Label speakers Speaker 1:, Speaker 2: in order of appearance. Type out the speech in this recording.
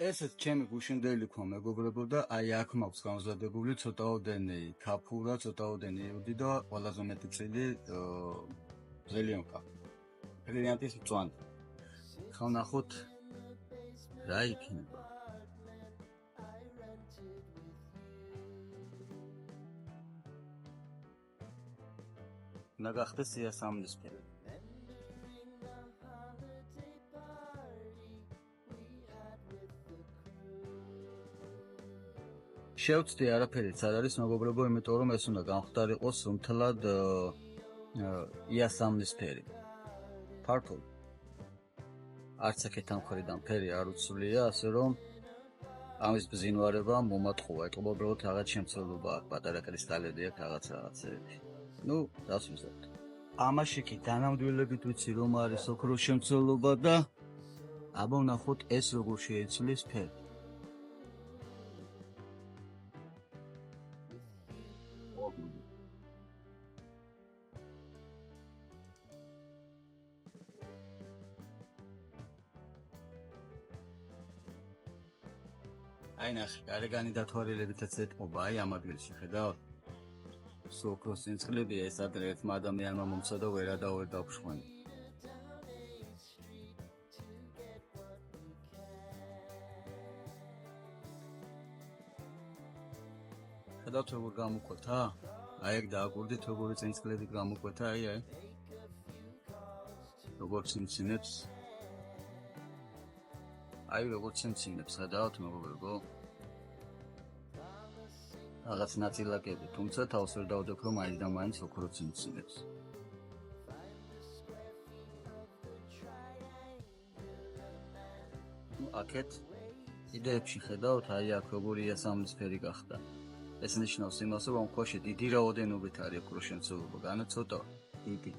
Speaker 1: ესეც ჩემი გუშინდელი ქვა მეგობრებო და აი აქ მაქვს გამზადებული ცოტაოდენი ქაფურა, ცოტაოდენი იუდი და ყველაზე მეტი წილი ბრილიანტა. ბრილიანტის მწვანე. ხა ნახოთ რა იქნება. ნაგახდეს იასამნისფერი. შევწდი არაფერიც არ არის მეგობრებო, იმიტომ რომ ეს უნდა გამختارიყოს მთლად იასამნისფერი. ფართოდ. არც აქეთ ამ მხრიდან ფერი არ უცვლია, ასე რომ ამის ბზინვარება მომატყუა, ეტყობა უბრალოდ რაღაც შემცველობა აქვს, პატარა კრისტალები აქვს რაღაცეები. ნუ, დასვისებთ. ამაში კი დანამდვილებით ვიცი რომ არის ოქროს შემცველობა და აბა ვნახოთ ეს როგორ შეიცვლის ფერი. აი ნახე, გარეგანი დათვალიერებითაც ეტყობა, აი ამ ადგილში ხედავ? სულ ოქროს წინწყლებია, ეს ადრე ერთმა ადამიანმა მომცა და ვერადაუერ დაფშხვენა. ხედავთ როგორ გამოკვეთა? აი ეგ დააგურდით როგორი წინწყლებით გამოკვეთა, აი. როგორ ციმცინებს. აი როგორ ციმცინებს, ხედავთ მეგობრებო? რაღაც ნაწილაკები, თუმცა თავს ვერ დავდებ რომ მაინც და მაინც ოქრო ციმცინებს. აქეთ იდეებში ხედავთ, აი აქ როგორი იასამნისფერი გახდა. ეს ნიშნავს იმას, რომ ქვაში დიდი რაოდენობით არის ოქროს შემცველობა, განა ცოტა, დიდი.